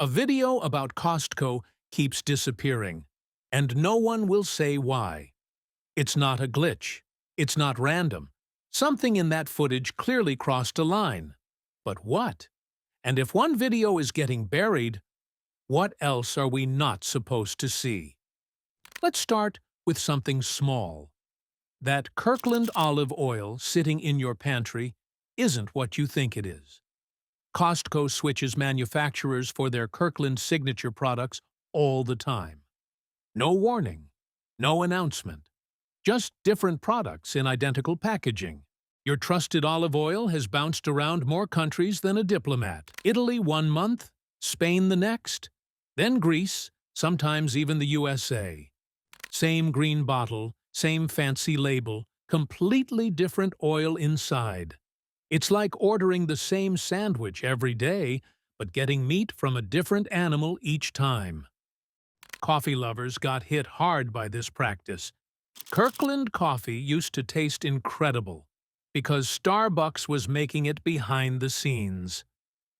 A video about Costco keeps disappearing, and no one will say why. It's not a glitch. It's not random. Something in that footage clearly crossed a line. But what? And if one video is getting buried, what else are we not supposed to see? Let's start with something small. That Kirkland olive oil sitting in your pantry isn't what you think it is. Costco switches manufacturers for their Kirkland signature products all the time. No warning, no announcement, just different products in identical packaging. Your trusted olive oil has bounced around more countries than a diplomat. Italy 1 month, Spain the next, then Greece, sometimes even the USA. Same green bottle, same fancy label, completely different oil inside. It's like ordering the same sandwich every day, but getting meat from a different animal each time. Coffee lovers got hit hard by this practice. Kirkland coffee used to taste incredible because Starbucks was making it behind the scenes.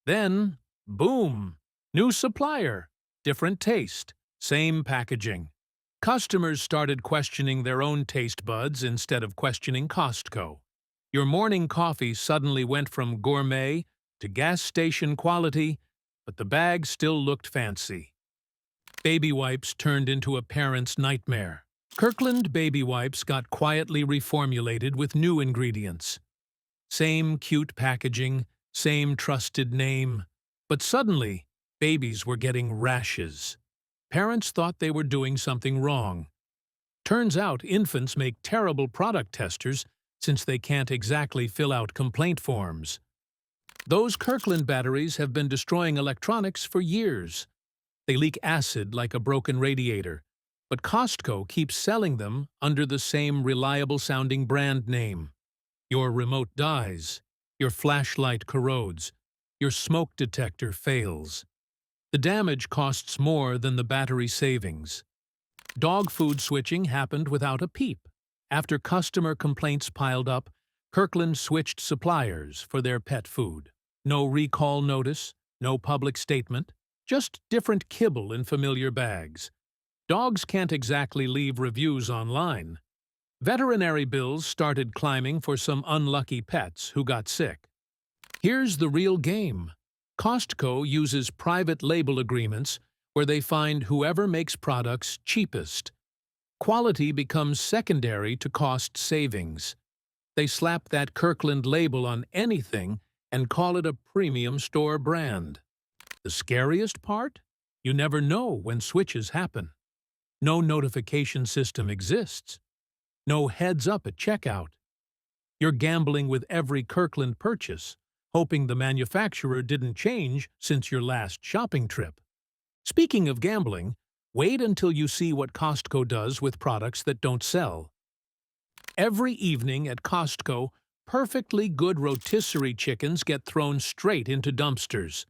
Then, boom, new supplier, different taste, same packaging. Customers started questioning their own taste buds instead of questioning Costco. Your morning coffee suddenly went from gourmet to gas station quality, but the bag still looked fancy. Baby wipes turned into a parent's nightmare. Kirkland baby wipes got quietly reformulated with new ingredients. Same cute packaging, same trusted name, but suddenly, babies were getting rashes. Parents thought they were doing something wrong. Turns out infants make terrible product testers since they can't exactly fill out complaint forms. Those Kirkland batteries have been destroying electronics for years. They leak acid like a broken radiator, but Costco keeps selling them under the same reliable-sounding brand name. Your remote dies, your flashlight corrodes, your smoke detector fails. The damage costs more than the battery savings. Dog food switching happened without a peep. After customer complaints piled up, Kirkland switched suppliers for their pet food. No recall notice, no public statement, just different kibble in familiar bags. Dogs can't exactly leave reviews online. Veterinary bills started climbing for some unlucky pets who got sick. Here's the real game. Costco uses private label agreements where they find whoever makes products cheapest. Quality becomes secondary to cost savings. They slap that Kirkland label on anything and call it a premium store brand. The scariest part? You never know when switches happen. No notification system exists. No heads-up at checkout. You're gambling with every Kirkland purchase, hoping the manufacturer didn't change since your last shopping trip. Speaking of gambling, wait until you see what Costco does with products that don't sell. Every evening at Costco, perfectly good rotisserie chickens get thrown straight into dumpsters.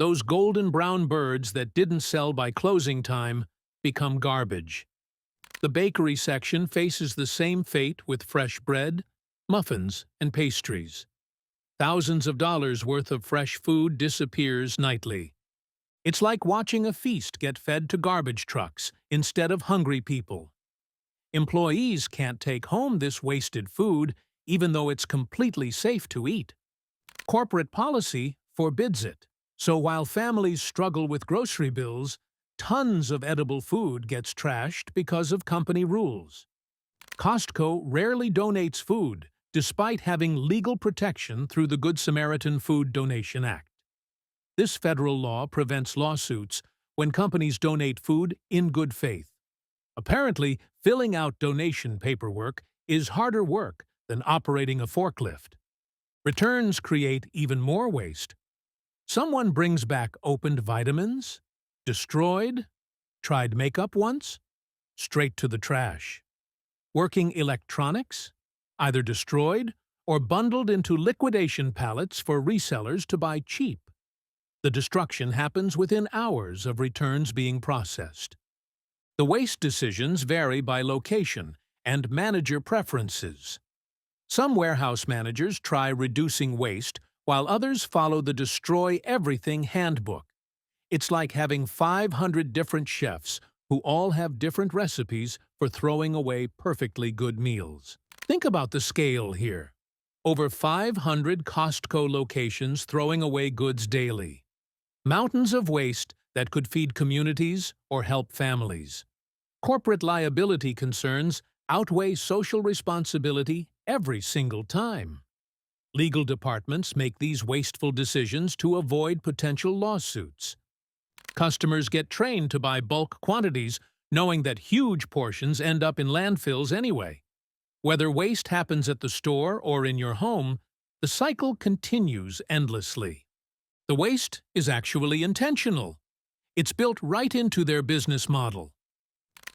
Those golden brown birds that didn't sell by closing time become garbage. The bakery section faces the same fate with fresh bread, muffins, and pastries. Thousands of dollars worth of fresh food disappears nightly. It's like watching a feast get fed to garbage trucks instead of hungry people. Employees can't take home this wasted food even though it's completely safe to eat. Corporate policy forbids it. So while families struggle with grocery bills, tons of edible food gets trashed because of company rules. Costco rarely donates food, despite having legal protection through the Good Samaritan Food Donation Act. This federal law prevents lawsuits when companies donate food in good faith. Apparently, filling out donation paperwork is harder work than operating a forklift. Returns create even more waste. Someone brings back opened vitamins, destroyed, tried makeup once, straight to the trash. Working electronics, either destroyed or bundled into liquidation pallets for resellers to buy cheap. The destruction happens within hours of returns being processed. The waste decisions vary by location and manager preferences. Some warehouse managers try reducing waste, while others follow the Destroy Everything handbook. It's like having 500 different chefs who all have different recipes for throwing away perfectly good meals. Think about the scale here. Over 500 Costco locations throwing away goods daily. Mountains of waste that could feed communities or help families. Corporate liability concerns outweigh social responsibility every single time. Legal departments make these wasteful decisions to avoid potential lawsuits. Customers get trained to buy bulk quantities, knowing that huge portions end up in landfills anyway. Whether waste happens at the store or in your home, the cycle continues endlessly. The waste is actually intentional. It's built right into their business model.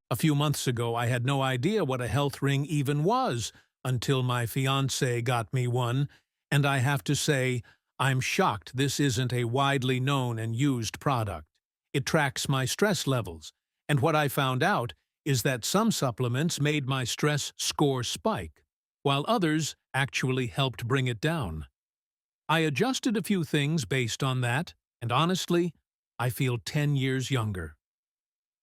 A few months ago, I had no idea what a health ring even was until my fiancé got me one, and I have to say, I'm shocked this isn't a widely known and used product. It tracks my stress levels, and what I found out is that some supplements made my stress score spike, while others actually helped bring it down. I adjusted a few things based on that, and honestly, I feel 10 years younger.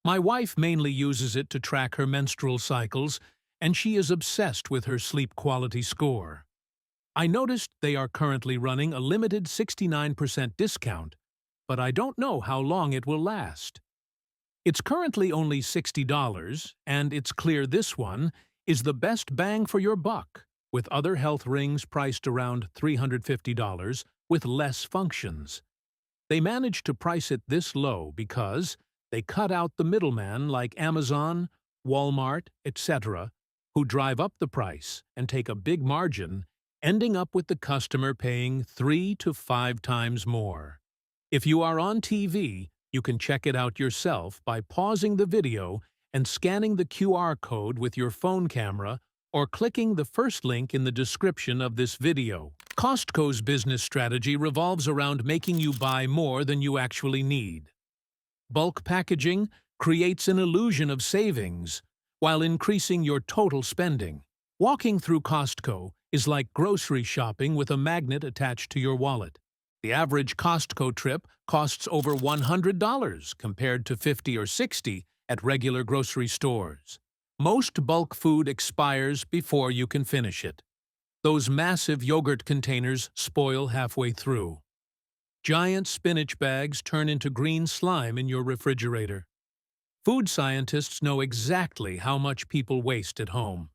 My wife mainly uses it to track her menstrual cycles, and she is obsessed with her sleep quality score. I noticed they are currently running a limited 69% discount, but I don't know how long it will last. It's currently only $60, and it's clear this one is the best bang for your buck, with other health rings priced around $350 with less functions. They managed to price it this low because they cut out the middleman like Amazon, Walmart, etc., who drive up the price and take a big margin, ending up with the customer paying 3 to 5 times more. If you are on TV, you can check it out yourself by pausing the video and scanning the QR code with your phone camera or clicking the first link in the description of this video. Costco's business strategy revolves around making you buy more than you actually need. Bulk packaging creates an illusion of savings while increasing your total spending. Walking through Costco is like grocery shopping with a magnet attached to your wallet. The average Costco trip costs over $100 compared to $50 or $60 at regular grocery stores. Most bulk food expires before you can finish it. Those massive yogurt containers spoil halfway through. Giant spinach bags turn into green slime in your refrigerator. Food scientists know exactly how much people waste at home.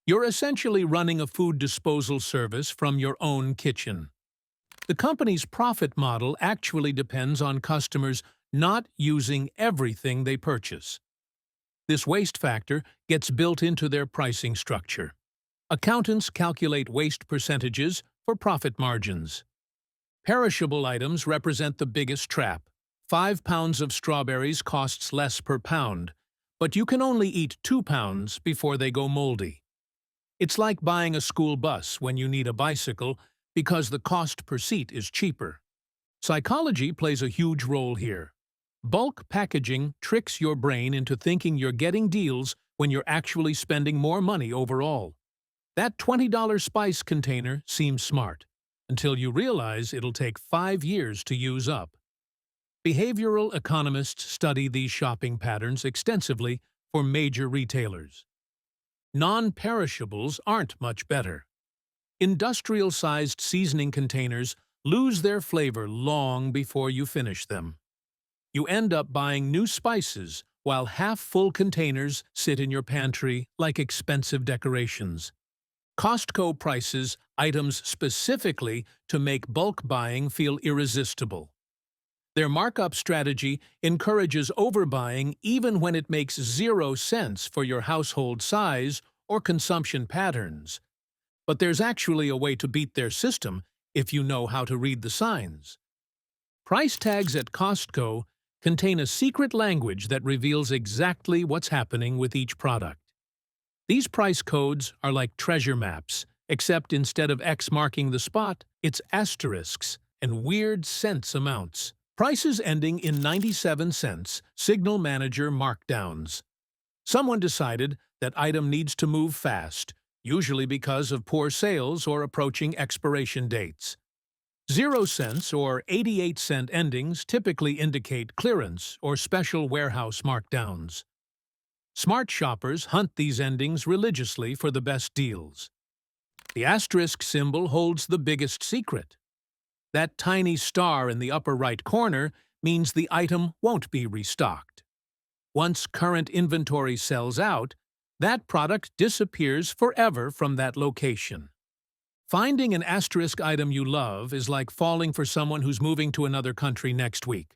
You're essentially running a food disposal service from your own kitchen. The company's profit model actually depends on customers not using everything they purchase. This waste factor gets built into their pricing structure. Accountants calculate waste percentages for profit margins. Perishable items represent the biggest trap. 5 pounds of strawberries costs less per pound, but you can only eat 2 pounds before they go moldy. It's like buying a school bus when you need a bicycle because the cost per seat is cheaper. Psychology plays a huge role here. Bulk packaging tricks your brain into thinking you're getting deals when you're actually spending more money overall. That $20 spice container seems smart, until you realize it'll take 5 years to use up. Behavioral economists study these shopping patterns extensively for major retailers. Non-perishables aren't much better. Industrial-sized seasoning containers lose their flavor long before you finish them. You end up buying new spices while half-full containers sit in your pantry like expensive decorations. Costco prices items specifically to make bulk buying feel irresistible. Their markup strategy encourages overbuying even when it makes 0 sense for your household size or consumption patterns. But there's actually a way to beat their system if you know how to read the signs. Price tags at Costco contain a secret language that reveals exactly what's happening with each product. These price codes are like treasure maps, except instead of X marking the spot, it's asterisks and weird cents amounts. Prices ending in 97 cents signal manager markdowns. Someone decided that item needs to move fast, usually because of poor sales or approaching expiration dates. 0 cents or 88-cent endings typically indicate clearance or special warehouse markdowns. Smart shoppers hunt these endings religiously for the best deals. The asterisk symbol holds the biggest secret. That tiny star in the upper right corner means the item won't be restocked. Once current inventory sells out, that product disappears forever from that location. Finding an asterisk item you love is like falling for someone who's moving to another country next week.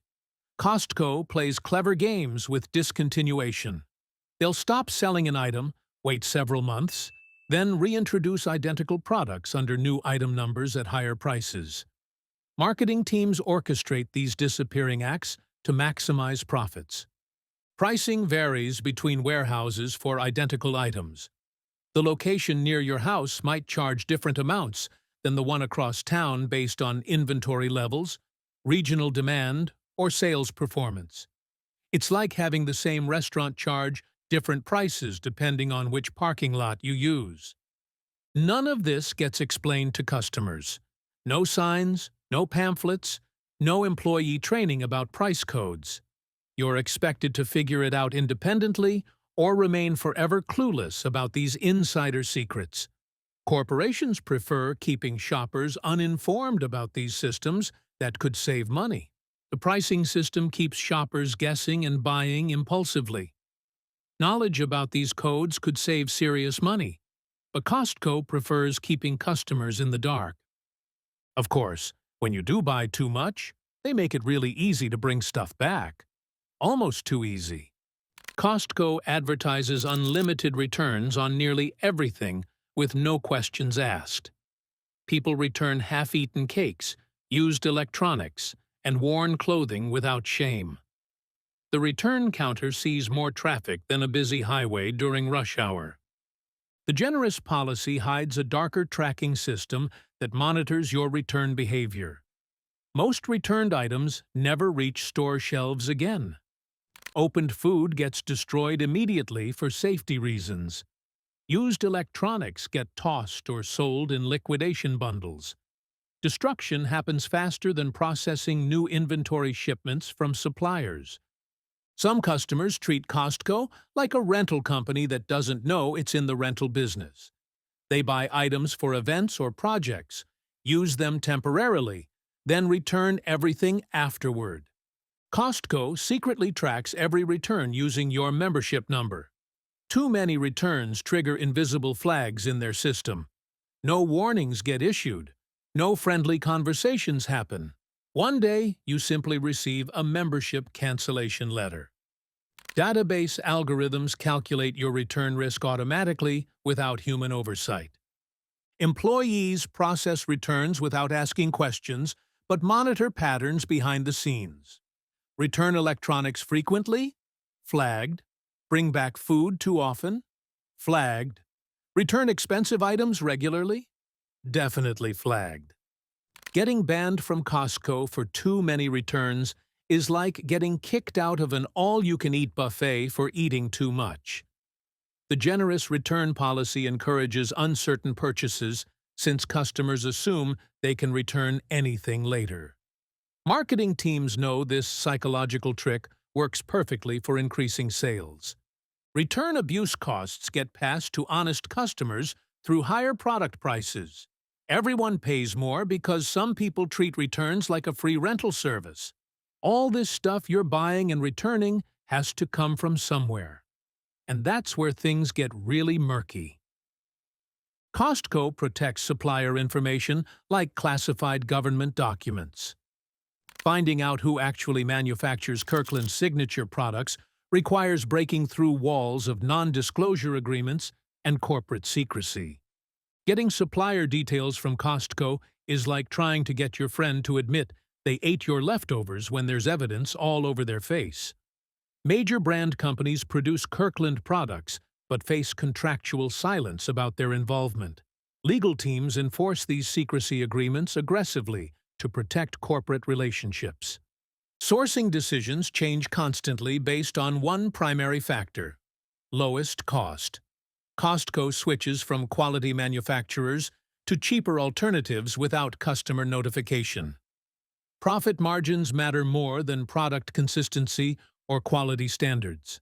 Costco plays clever games with discontinuation. They'll stop selling an item, wait several months, then reintroduce identical products under new item numbers at higher prices. Marketing teams orchestrate these disappearing acts to maximize profits. Pricing varies between warehouses for identical items. The location near your house might charge different amounts than the one across town based on inventory levels, regional demand, or sales performance. It's like having the same restaurant charge different prices depending on which parking lot you use. None of this gets explained to customers. No signs, no pamphlets, no employee training about price codes. You're expected to figure it out independently or remain forever clueless about these insider secrets. Corporations prefer keeping shoppers uninformed about these systems that could save money. The pricing system keeps shoppers guessing and buying impulsively. Knowledge about these codes could save serious money, but Costco prefers keeping customers in the dark. Of course, when you do buy too much, they make it really easy to bring stuff back. Almost too easy. Costco advertises unlimited returns on nearly everything with no questions asked. People return half-eaten cakes, used electronics, and worn clothing without shame. The return counter sees more traffic than a busy highway during rush hour. The generous policy hides a darker tracking system that monitors your return behavior. Most returned items never reach store shelves again. Opened food gets destroyed immediately for safety reasons. Used electronics get tossed or sold in liquidation bundles. Destruction happens faster than processing new inventory shipments from suppliers. Some customers treat Costco like a rental company that doesn't know it's in the rental business. They buy items for events or projects, use them temporarily, then return everything afterward. Costco secretly tracks every return using your membership number. Too many returns trigger invisible flags in their system. No warnings get issued. No friendly conversations happen. One day, you simply receive a membership cancellation letter. Database algorithms calculate your return risk automatically without human oversight. Employees process returns without asking questions, but monitor patterns behind the scenes. Return electronics frequently? Flagged. Bring back food too often? Flagged. Return expensive items regularly? Definitely flagged. Getting banned from Costco for too many returns is like getting kicked out of an all-you-can-eat buffet for eating too much. The generous return policy encourages uncertain purchases since customers assume they can return anything later. Marketing teams know this psychological trick works perfectly for increasing sales. Return abuse costs get passed to honest customers through higher product prices. Everyone pays more because some people treat returns like a free rental service. All this stuff you're buying and returning has to come from somewhere. And that's where things get really murky. Costco protects supplier information like classified government documents. Finding out who actually manufactures Kirkland's signature products requires breaking through walls of non-disclosure agreements and corporate secrecy. Getting supplier details from Costco is like trying to get your friend to admit they ate your leftovers when there's evidence all over their face. Major brand companies produce Kirkland products but face contractual silence about their involvement. Legal teams enforce these secrecy agreements aggressively to protect corporate relationships. Sourcing decisions change constantly based on one primary factor: lowest cost. Costco switches from quality manufacturers to cheaper alternatives without customer notification. Profit margins matter more than product consistency or quality standards.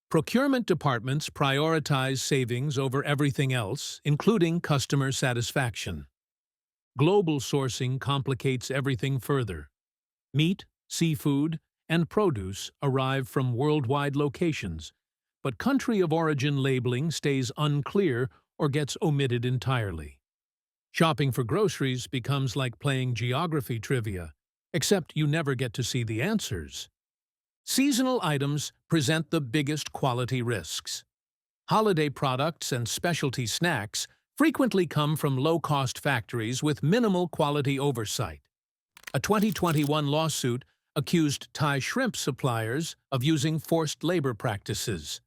Procurement departments prioritize savings over everything else, including customer satisfaction. Global sourcing complicates everything further. Meat, seafood, and produce arrive from worldwide locations, but country of origin labeling stays unclear or gets omitted entirely. Shopping for groceries becomes like playing geography trivia, except you never get to see the answers. Seasonal items present the biggest quality risks. Holiday products and specialty snacks frequently come from low-cost factories with minimal quality oversight. A 2021 lawsuit accused Thai shrimp suppliers of using forced labor practices.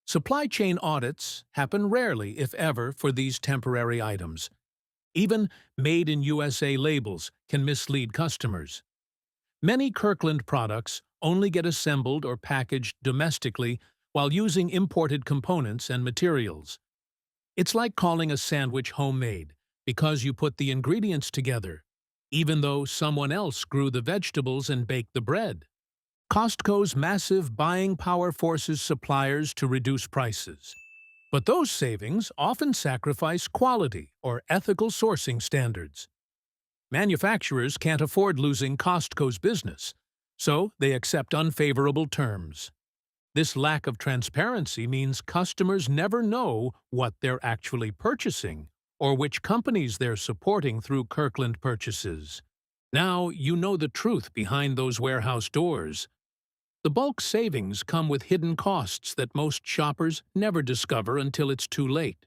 Supply chain audits happen rarely, if ever, for these temporary items. Even Made in USA labels can mislead customers. Many Kirkland products only get assembled or packaged domestically while using imported components and materials. It's like calling a sandwich homemade because you put the ingredients together, even though someone else grew the vegetables and baked the bread. Costco's massive buying power forces suppliers to reduce prices. But those savings often sacrifice quality or ethical sourcing standards. Manufacturers can't afford losing Costco's business, so they accept unfavorable terms. This lack of transparency means customers never know what they're actually purchasing or which companies they're supporting through Kirkland purchases. Now you know the truth behind those warehouse doors. The bulk savings come with hidden costs that most shoppers never discover until it's too late.